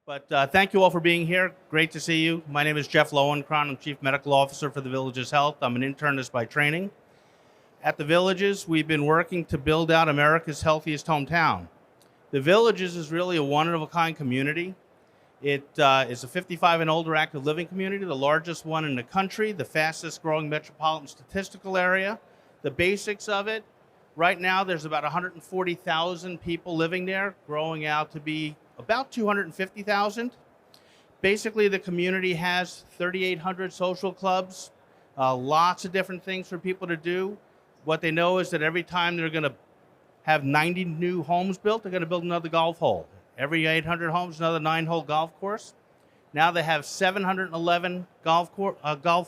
But thank you all for being here. Great to see you. My name is Jeff Lowenkron. I'm Chief Medical Officer for the Villages Health. I'm an internist by training. At the Villages, we've been working to build out America's healthiest hometown. The Villages is really a one-of-a-kind community. It is a 55 and older active living community, the largest one in the country, the fastest growing metropolitan statistical area. The basics of it, right now there's about 140,000 people living there, growing out to be about 250,000. Basically, the community has 3,800 social clubs, lots of different things for people to do. What they know is that every time they're going to have 90 new homes built, they're going to build another golf hole. Every 800 homes, another 9-hole golf course. Now they have 711 golf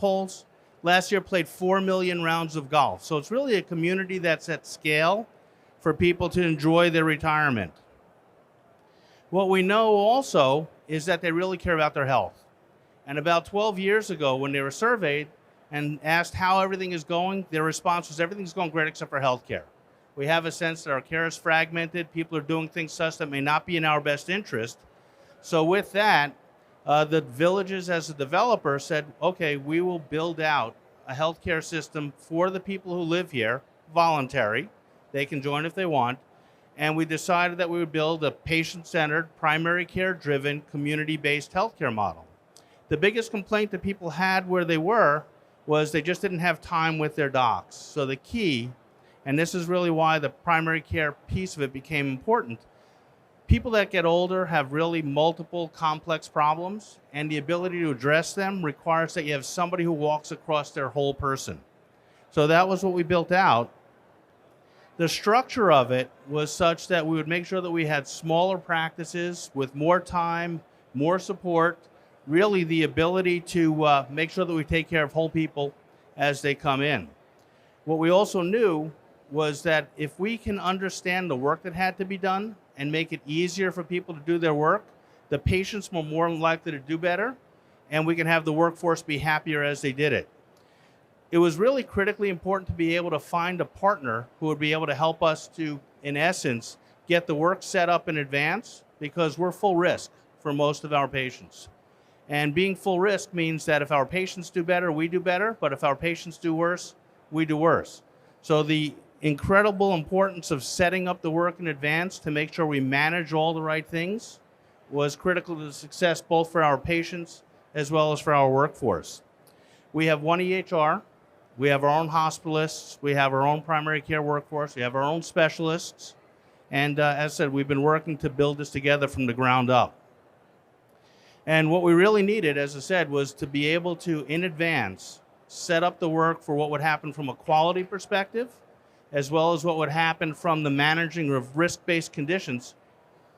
holes. Last year played 4 million rounds of golf. So it's really a community that's at scale for people to enjoy their retirement. What we know also is that they really care about their health. And about 12 years ago, when they were surveyed and asked how everything is going, their response was everything's going great except for healthcare. We have a sense that our care is fragmented. People are doing things such that may not be in our best interest. So with that, the Villages as a developer said, okay, we will build out a healthcare system for the people who live here, voluntary. They can join if they want. And we decided that we would build a patient-centered, primary care-driven, community-based healthcare model. The biggest complaint that people had where they were was they just didn't have time with their docs. So the key, and this is really why the primary care piece of it became important, people that get older have really multiple complex problems, and the ability to address them requires that you have somebody who walks across their whole person. So that was what we built out. The structure of it was such that we would make sure that we had smaller practices with more time, more support, really the ability to make sure that we take care of whole people as they come in. What we also knew was that if we can understand the work that had to be done and make it easier for people to do their work, the patients were more likely to do better, and we can have the workforce be happier as they did it. It was really critically important to be able to find a partner who would be able to help us to, in essence, get the work set up in advance, because we're full risk for most of our patients. And being full risk means that if our patients do better, we do better, but if our patients do worse, we do worse. So the incredible importance of setting up the work in advance to make sure we manage all the right things was critical to the success both for our patients as well as for our workforce. We have one EHR. We have our own hospitalists, we have our own primary care workforce, we have our own specialists, and as I said, we've been working to build this together from the ground up. And what we really needed, as I said, was to be able to, in advance, set up the work for what would happen from a quality perspective, as well as what would happen from the managing of risk-based conditions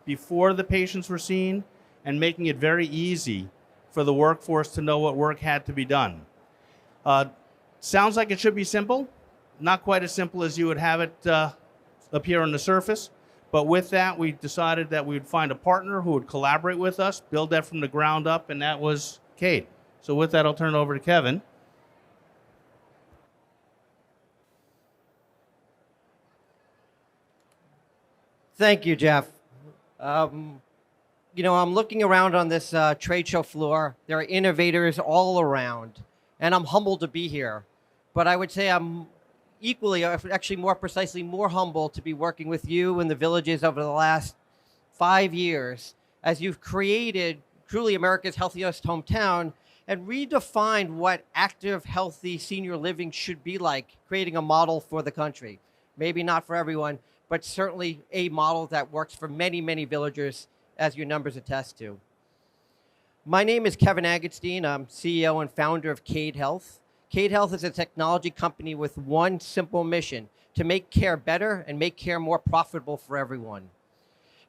before the patients were seen, and making it very easy for the workforce to know what work had to be done. Sounds like it should be simple, not quite as simple as you would have it up here on the surface. But with that, we decided that we would find a partner who would collaborate with us, build that from the ground up, and that was Kate. So with that, I'll turn it over to Kevin. Thank you, Jeff. I'm looking around on this trade show floor. There are innovators all around, and I'm humbled to be here. But I would say I'm equally, actually more precisely, more humble to be working with you and the Villages over the last 5 years as you've created truly America's healthiest hometown and redefined what active, healthy senior living should be like, creating a model for the country. Maybe not for everyone, but certainly a model that works for many, many villagers, as your numbers attest to. My name is Kevin Aggstein. I'm CEO and founder of Cade Health. Cade Health is a technology company with one simple mission: to make care better and make care more profitable for everyone.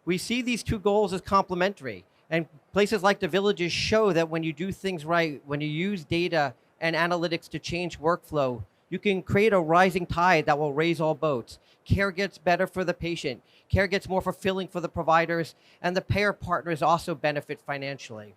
We see these two goals as complementary, and places like the Villages show that when you do things right, when you use data and analytics to change workflow, you can create a rising tide that will raise all boats. Care gets better for the patient, care gets more fulfilling for the providers, and the payer partners also benefit financially.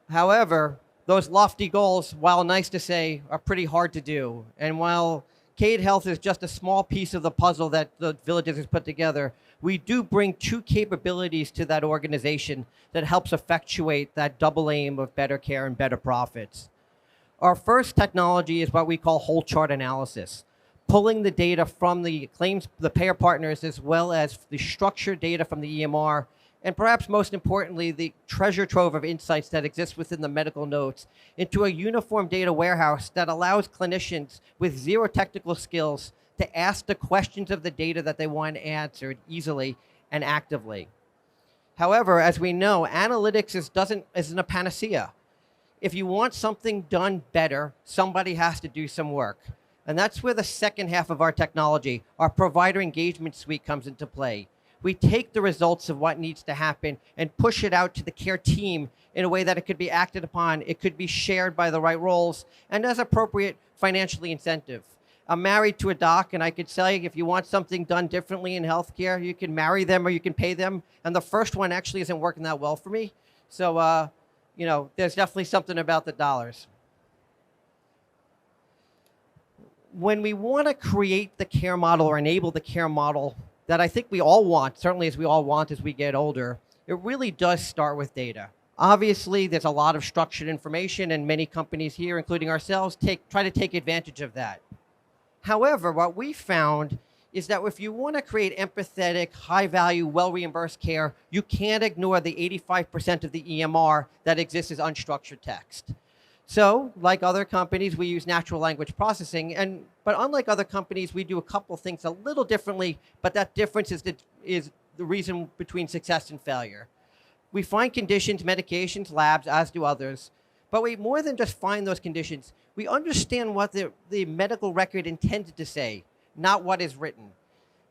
However, those lofty goals, while nice to say, are pretty hard to do. And while Cade Health is just a small piece of the puzzle that the Villages has put together. We do bring two capabilities to that organization that helps effectuate that double aim of better care and better profits. Our first technology is what we call whole chart analysis, pulling the data from the claims, the payer partners, as well as the structured data from the EMR, and perhaps most importantly, the treasure trove of insights that exists within the medical notes into a uniform data warehouse that allows clinicians with zero technical skills to ask the questions of the data that they want answered easily and actively. However, as we know, analytics isn't a panacea. If you want something done better, somebody has to do some work. And that's where the second half of our technology, our provider engagement suite, comes into play. We take the results of what needs to happen and push it out to the care team in a way that it could be acted upon, it could be shared by the right roles, and as appropriate, financially incentive. I'm married to a doc, and I could tell you if you want something done differently in healthcare, you can marry them or you can pay them. And the first one actually isn't working that well for me. So, there's definitely something about the dollars. When we want to create the care model or enable the care model that I think we all want, certainly as we all want as we get older, it really does start with data. Obviously, there's a lot of structured information, and many companies here, including ourselves, try to take advantage of that. However, what we found is that if you want to create empathetic, high-value, well-reimbursed care, you can't ignore the 85% of the EMR that exists as unstructured text. So, like other companies, we use natural language processing, but unlike other companies, we do a couple things a little differently, but that difference is the reason between success and failure. We find conditions, medications, labs, as do others, but we more than just find those conditions. We understand what the medical record intended to say, not what is written.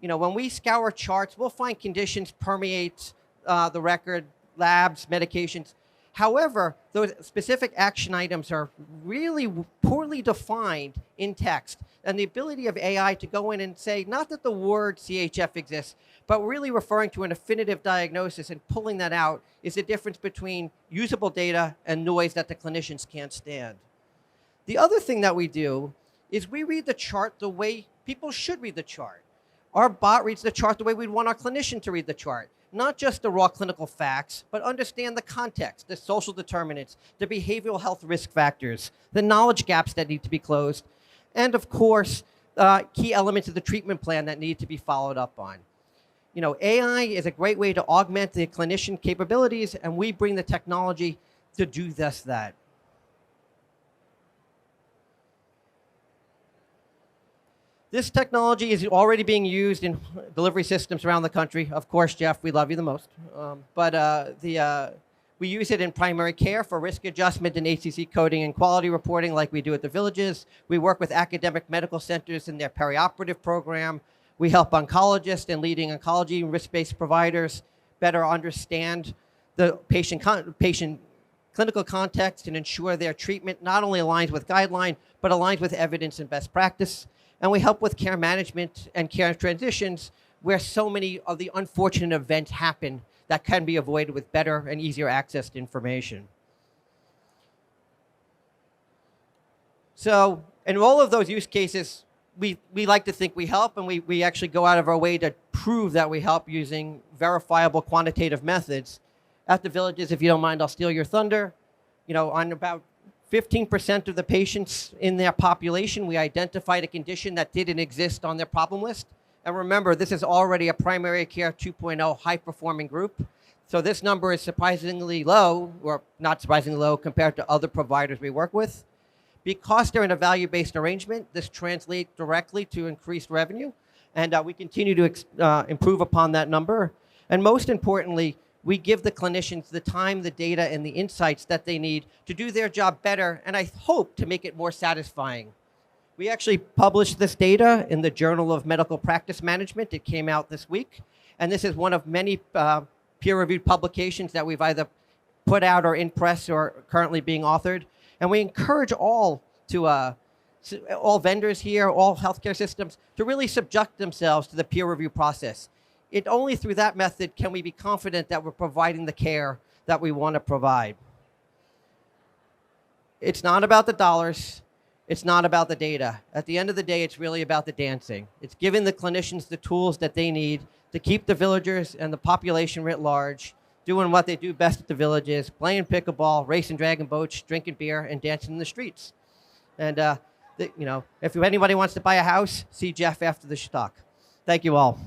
When we scour charts, we'll find conditions permeate the record, labs, medications. However, those specific action items are really poorly defined in text. And the ability of AI to go in and say, not that the word CHF exists, but really referring to an definitive diagnosis and pulling that out is the difference between usable data and noise that the clinicians can't stand. The other thing that we do is we read the chart the way people should read the chart. Our bot reads the chart the way we'd want our clinician to read the chart. Not just the raw clinical facts, but understand the context, the social determinants, the behavioral health risk factors, the knowledge gaps that need to be closed, and of course, key elements of the treatment plan that need to be followed up on. AI is a great way to augment the clinician capabilities, and we bring the technology to do just that. This technology is already being used in delivery systems around the country. Of course, Jeff, we love you the most. We use it in primary care for risk adjustment and HCC coding and quality reporting like we do at the Villages. We work with academic medical centers in their perioperative program. We help oncologists and leading oncology and risk-based providers better understand the patient clinical context and ensure their treatment not only aligns with guideline, but aligns with evidence and best practice. And we help with care management and care transitions where so many of the unfortunate events happen that can be avoided with better and easier access to information. So in all of those use cases, we like to think we help, and we actually go out of our way to prove that we help using verifiable quantitative methods. At the Villages, if you don't mind, I'll steal your thunder. On about 15% of the patients in their population, we identified a condition that didn't exist on their problem list. And remember, this is already a primary care 2.0 high-performing group. So this number is surprisingly low, or not surprisingly low, compared to other providers we work with. Because they're in a value-based arrangement, this translates directly to increased revenue. And we continue to improve upon that number. And most importantly, we give the clinicians the time, the data, and the insights that they need to do their job better, and I hope to make it more satisfying. We actually published this data in the Journal of Medical Practice Management. It came out this week, and this is one of many peer-reviewed publications that we've either put out or in press or currently being authored. And we encourage all vendors here, all healthcare systems, to really subject themselves to the peer review process. Only through that method can we be confident that we're providing the care that we want to provide. It's not about the dollars. It's not about the data. At the end of the day, it's really about the dancing. It's giving the clinicians the tools that they need to keep the villagers and the population writ large doing what they do best at the villages, playing pickleball, racing dragon boats, drinking beer, and dancing in the streets. And if anybody wants to buy a house, see Jeff after the talk. Thank you all.